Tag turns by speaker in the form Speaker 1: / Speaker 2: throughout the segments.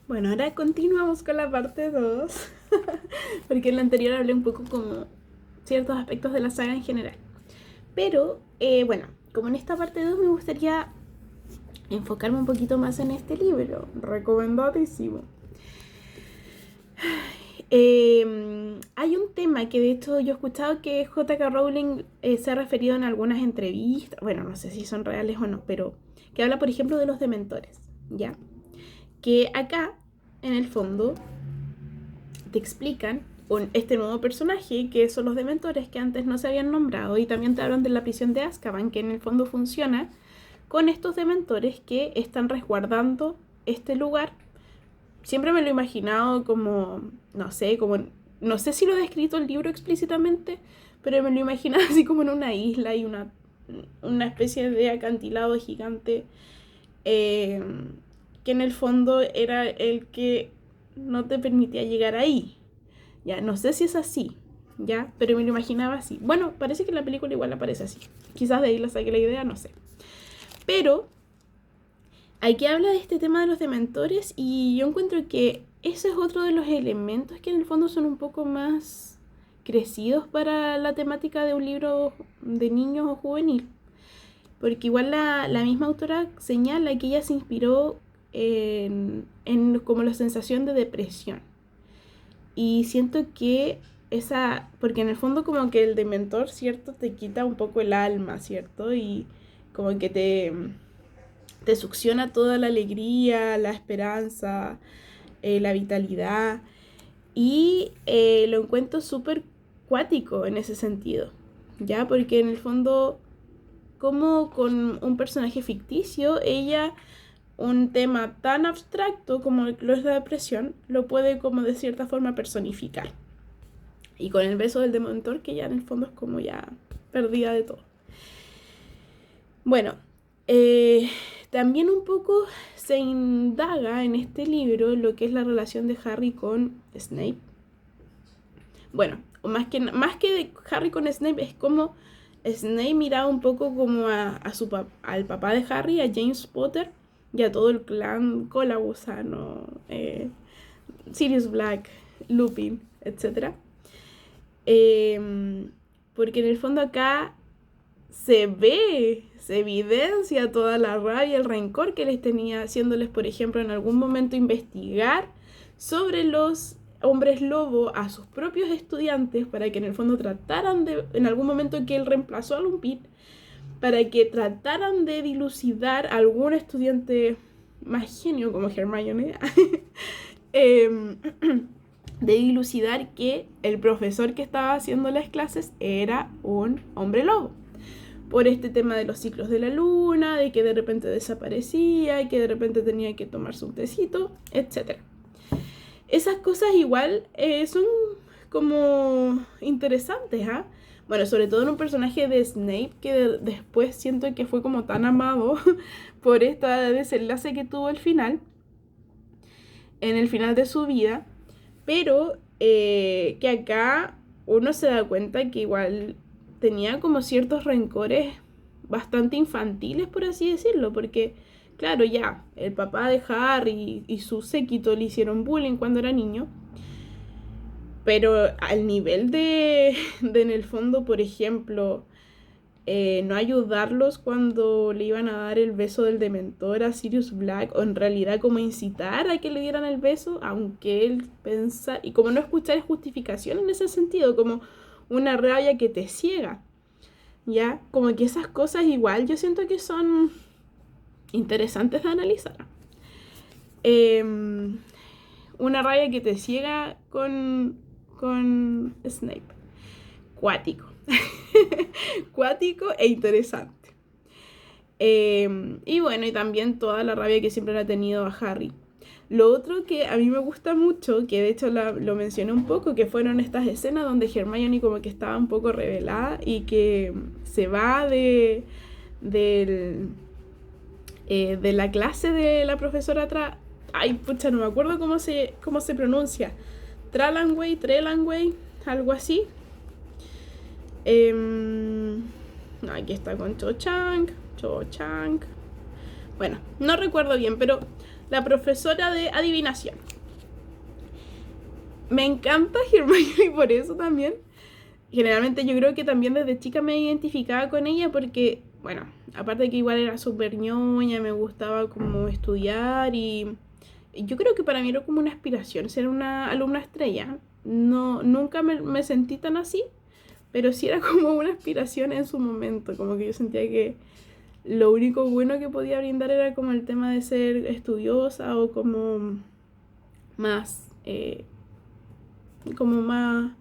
Speaker 1: Bueno, ahora continuamos con la parte 2, porque en la anterior hablé un poco como ciertos aspectos de la saga en general. Pero, bueno, como en esta parte 2 me gustaría enfocarme un poquito más en este libro, recomendadísimo. Hay un tema que de hecho yo he escuchado que J.K. Rowling se ha referido en algunas entrevistas, bueno, no sé si son reales o no, pero que habla, por ejemplo, de los dementores, ¿ya? Que acá, en el fondo, te explican este nuevo personaje que son los dementores que antes no se habían nombrado, y también te hablan de la prisión de Azkaban, que en el fondo funciona con estos dementores que están resguardando este lugar. Siempre me lo he imaginado como, no sé si lo ha descrito el libro explícitamente, pero me lo he imaginado así como en una isla y una especie de acantilado gigante, que en el fondo era el que no te permitía llegar ahí. Ya, no sé si es así, ya, pero me lo imaginaba así. Bueno, parece que en la película igual aparece así. Quizás de ahí la saqué la idea, no sé. Pero aquí habla de este tema de los dementores y yo encuentro que ese es otro de los elementos que en el fondo son un poco más crecidos para la temática de un libro de niños o juvenil. Porque igual la misma autora señala que ella se inspiró en como la sensación de depresión. Y siento que porque en el fondo como que el dementor, ¿cierto? Te quita un poco el alma, ¿cierto? Y como que te succiona toda la alegría, la esperanza, la vitalidad. Y lo encuentro súper cuático en ese sentido, ¿ya? Porque en el fondo, como con un personaje ficticio, ella un tema tan abstracto como lo es la depresión, lo puede como de cierta forma personificar. Y con el beso del dementor, que ya en el fondo es como ya perdida de todo. Bueno, también un poco se indaga en este libro lo que es la relación de Harry con Snape. Bueno, más que de Harry con Snape, es como Snape miraba un poco como al papá de Harry, a James Potter, y a todo el clan Colagusano, Sirius Black, Lupin, etc. Porque en el fondo acá se evidencia toda la rabia, el rencor que les tenía, haciéndoles, por ejemplo, en algún momento investigar sobre los hombres lobo a sus propios estudiantes para que en el fondo trataran de, en algún momento que él reemplazó a Lupin, para que trataran de dilucidar a algún estudiante más genio como Hermione, de dilucidar que el profesor que estaba haciendo las clases era un hombre lobo. Por este tema de los ciclos de la luna, de que de repente desaparecía y que de repente tenía que tomarse un tecito, etc. Esas cosas igual son como interesantes, ¿ah? Bueno, sobre todo en un personaje de Snape que después siento que fue como tan amado por esta desenlace que tuvo al final, en el final de su vida, pero que acá uno se da cuenta que igual tenía como ciertos rencores bastante infantiles, por así decirlo, porque claro, ya, el papá de Harry y su séquito le hicieron bullying cuando era niño, pero al nivel de en el fondo, por ejemplo, no ayudarlos cuando le iban a dar el beso del dementor a Sirius Black, o en realidad como incitar a que le dieran el beso, aunque él pensa, y como no escuchar justificación en ese sentido, como una rabia que te ciega, ¿ya? Como que esas cosas igual yo siento que son interesantes de analizar. Una rabia que te ciega con Snape. Cuático. Cuático e interesante. Y bueno, y también toda la rabia que siempre le ha tenido a Harry. Lo otro que a mí me gusta mucho, que de hecho lo mencioné un poco, que fueron estas escenas donde Hermione como que estaba un poco rebelada y que se va de la clase de la profesora ay, pucha, no me acuerdo cómo se pronuncia. Trelangway, algo así. Aquí está con Cho Chang. Bueno, no recuerdo bien, pero la profesora de adivinación. Me encanta Hermione por eso también. Generalmente yo creo que también desde chica me identificaba con ella porque, bueno, aparte de que igual era súper ñoña, me gustaba como estudiar y yo creo que para mí era como una aspiración ser una alumna estrella. No, nunca me sentí tan así, pero sí era como una aspiración en su momento, como que yo sentía que lo único bueno que podía brindar era como el tema de ser estudiosa o como más, como más,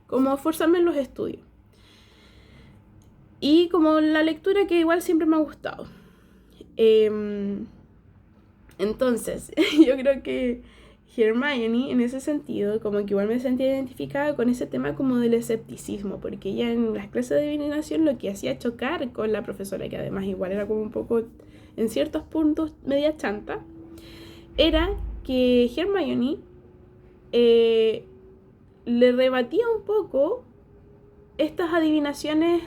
Speaker 1: como esforzarme en los estudios. Y como la lectura que igual siempre me ha gustado. Entonces, yo creo que Hermione, en ese sentido, como que igual me sentía identificada con ese tema como del escepticismo, porque ella en las clases de adivinación lo que hacía chocar con la profesora, que además igual era como un poco, en ciertos puntos, media chanta, era que Hermione le rebatía un poco estas adivinaciones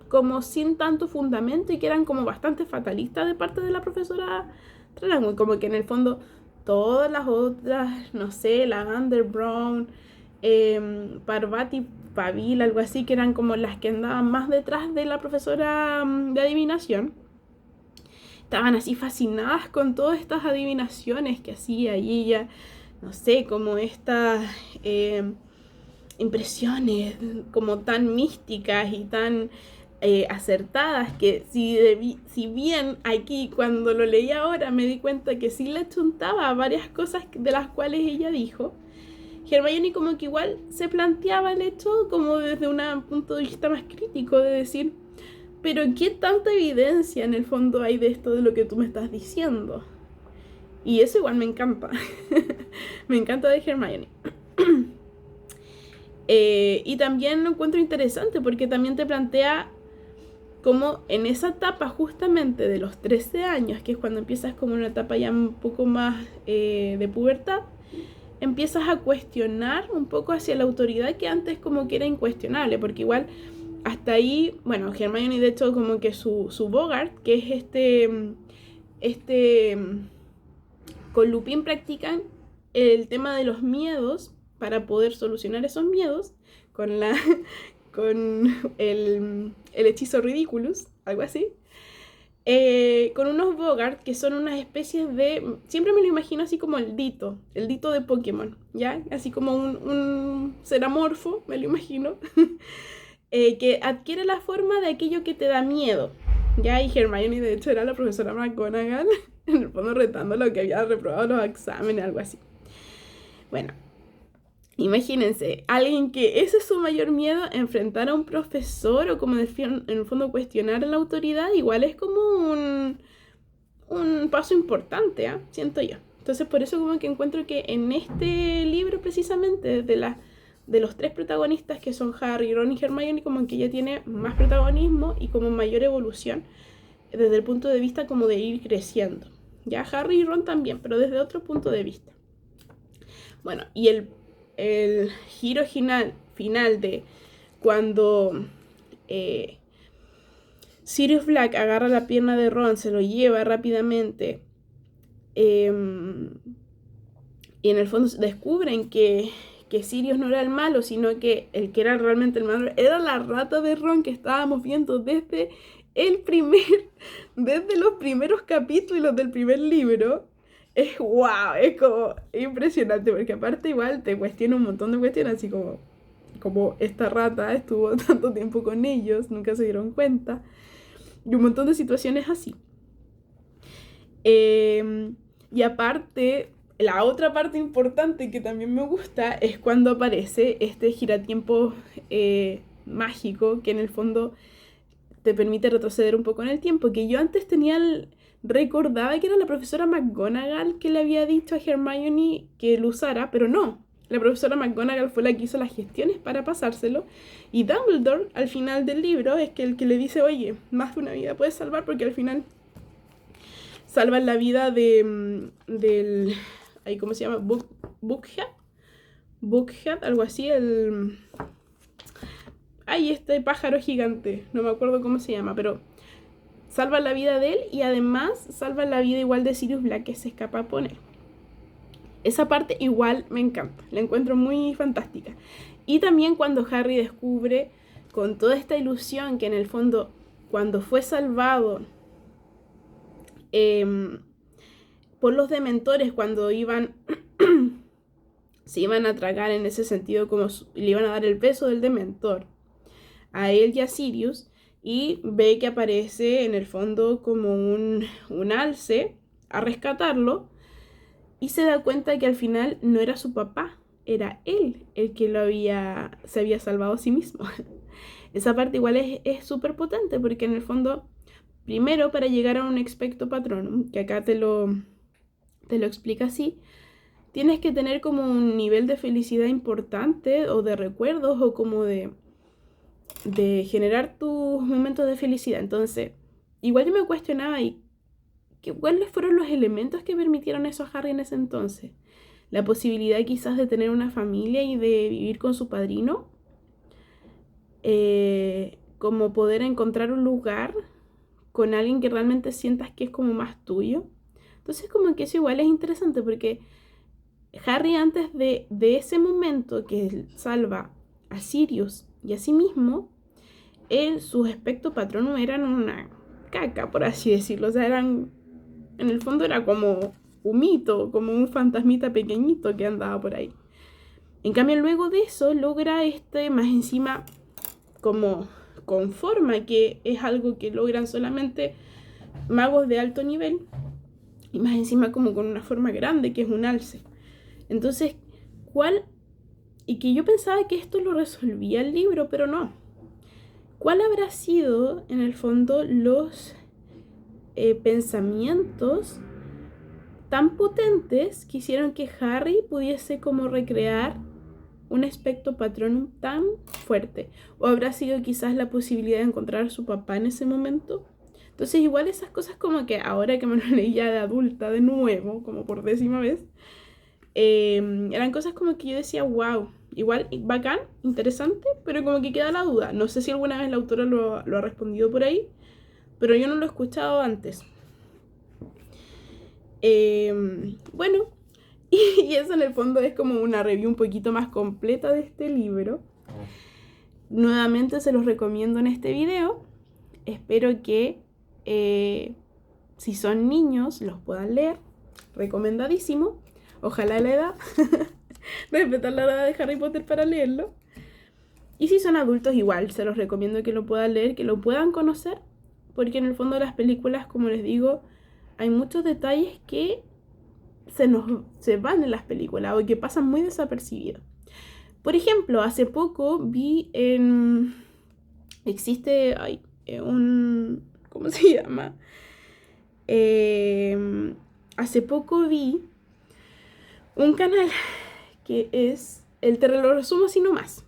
Speaker 1: como sin tanto fundamento y que eran como bastante fatalistas de parte de la profesora Trelawney, como que en el fondo todas las otras, no sé, la Under Brown, Parvati Pavil, algo así, que eran como las que andaban más detrás de la profesora de adivinación, estaban así fascinadas con todas estas adivinaciones que hacía y ella, no sé, como estas impresiones como tan místicas y tan acertadas que si bien aquí cuando lo leí ahora me di cuenta que sí le chuntaba a varias cosas de las cuales ella dijo, Hermione como que igual se planteaba el hecho como desde un punto de vista más crítico de decir, pero ¿qué tanta evidencia en el fondo hay de esto de lo que tú me estás diciendo? Y eso igual me encanta. Me encanta de Hermione. Y también lo encuentro interesante porque también te plantea como en esa etapa justamente de los 13 años, que es cuando empiezas como una etapa ya un poco más de pubertad, empiezas a cuestionar un poco hacia la autoridad que antes como que era incuestionable, porque igual hasta ahí, bueno, Hermione de hecho como que su Bogart, que es este con Lupin practican el tema de los miedos para poder solucionar esos miedos con la con el hechizo Ridiculous, algo así. Con unos Bogart que son unas especies de... Siempre me lo imagino así como el Dito de Pokémon, ¿ya? Así como un ceramorfo, me lo imagino, que adquiere la forma de aquello que te da miedo, ¿ya? Y Hermione de hecho era la profesora McGonagall, en el fondo retando lo que había reprobado los exámenes, algo así. Bueno, imagínense, alguien que ese es su mayor miedo, enfrentar a un profesor o como en el fondo cuestionar a la autoridad, igual es como un paso importante, ¿eh? Siento yo. Entonces por eso como que encuentro que en este libro precisamente de los tres protagonistas que son Harry, Ron y Hermione, como que ella tiene más protagonismo y como mayor evolución desde el punto de vista como de ir creciendo. Ya Harry y Ron también, pero desde otro punto de vista. Bueno, y el giro final de cuando Sirius Black agarra la pierna de Ron, se lo lleva rápidamente y en el fondo descubren que Sirius no era el malo, sino que el que era realmente el malo era la rata de Ron que estábamos viendo desde los primeros capítulos del primer libro. Es wow, es como impresionante, porque aparte igual te cuestiona un montón de cuestiones, así como esta rata estuvo tanto tiempo con ellos, nunca se dieron cuenta, y un montón de situaciones así. Y aparte, la otra parte importante que también me gusta es cuando aparece este giratiempo mágico que en el fondo te permite retroceder un poco en el tiempo, que yo antes recordaba que era la profesora McGonagall que le había dicho a Hermione que lo usara, pero no. La profesora McGonagall fue la que hizo las gestiones para pasárselo. Y Dumbledore, al final del libro, es que el que le dice, oye, más de una vida puedes salvar, porque al final salvan la vida del... ¿Cómo se llama? Buckhead, algo así, este pájaro gigante, no me acuerdo cómo se llama, pero salva la vida de él y además salva la vida igual de Sirius Black, que se escapa a poner. Esa parte igual me encanta, la encuentro muy fantástica. Y también cuando Harry descubre con toda esta ilusión que en el fondo cuando fue salvado por los dementores, cuando se iban a tragar en ese sentido, como le iban a dar el beso del dementor a él y a Sirius, y ve que aparece en el fondo como un alce a rescatarlo, y se da cuenta que al final no era su papá, era él el que se había salvado a sí mismo. Esa parte igual es súper potente, porque en el fondo, primero para llegar a un expecto patronum, que acá te lo explica así, tienes que tener como un nivel de felicidad importante, o de recuerdos, o como de generar tus momentos de felicidad. Entonces, igual yo me cuestionaba, ¿cuáles fueron los elementos que permitieron eso a Harry en ese entonces? La posibilidad quizás de tener una familia y de vivir con su padrino, como poder encontrar un lugar con alguien que realmente sientas que es como más tuyo. Entonces como que eso igual es interesante, porque Harry, antes de ese momento que salva a Sirius y a sí mismo, sus aspectos patronum eran una caca, por así decirlo. O sea, en el fondo era como un mito, como un fantasmita pequeñito que andaba por ahí. En cambio, luego de eso logra más encima como con forma, que es algo que logran solamente magos de alto nivel, y más encima como con una forma grande, que es un alce. Entonces, y que yo pensaba que esto lo resolvía el libro, pero no. ¿Cuál habrá sido, en el fondo, los pensamientos tan potentes que hicieron que Harry pudiese como recrear un aspecto patronum tan fuerte? ¿O habrá sido quizás la posibilidad de encontrar a su papá en ese momento? Entonces igual esas cosas, como que ahora que me lo leí ya de adulta de nuevo, como por 10ª vez, eran cosas como que yo decía, wow, igual bacán, interesante, pero como que queda la duda. No sé si alguna vez la autora lo ha respondido por ahí, pero yo no lo he escuchado antes. Bueno, y eso en el fondo es como una review un poquito más completa de este libro. Nuevamente se los recomiendo en este video. Espero que si son niños los puedan leer. Recomendadísimo. Ojalá la edad. Respetar la edad de Harry Potter para leerlo. Y si son adultos, igual se los recomiendo que lo puedan leer, que lo puedan conocer, porque en el fondo de las películas, como les digo, hay muchos detalles que se van en las películas o que pasan muy desapercibidos. Por ejemplo, hace poco vi existe ¿cómo se llama? Hace poco vi un canal que te lo resumo así nomás,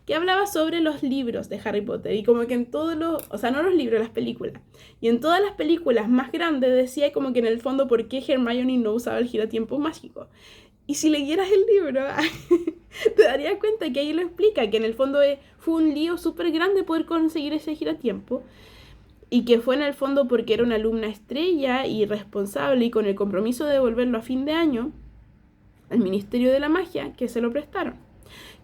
Speaker 1: que hablaba sobre los libros de Harry Potter, y como que en todos o sea, no los libros, las películas, y en todas las películas más grandes decía como que en el fondo por qué Hermione no usaba el giratiempo mágico. Y si leyeras el libro, te darías cuenta que ahí lo explica, que en el fondo fue un lío súper grande poder conseguir ese giratiempo, y que fue en el fondo porque era una alumna estrella y responsable, y con el compromiso de devolverlo a fin de año al Ministerio de la Magia, que se lo prestaron.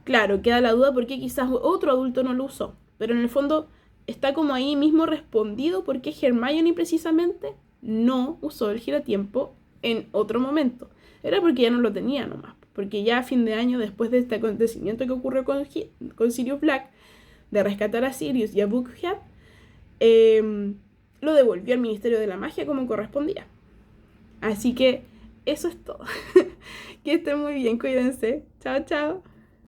Speaker 1: Claro, queda la duda porque quizás otro adulto no lo usó, pero en el fondo está como ahí mismo respondido porque Hermione precisamente no usó el giratiempo en otro momento. Era porque ya no lo tenía nomás, porque ya a fin de año, después de este acontecimiento que ocurrió con Sirius Black, de rescatar a Sirius y a Buckhead, lo devolvió al Ministerio de la Magia como correspondía. Así que eso es todo. Que estén muy bien, cuídense. Chao, chao.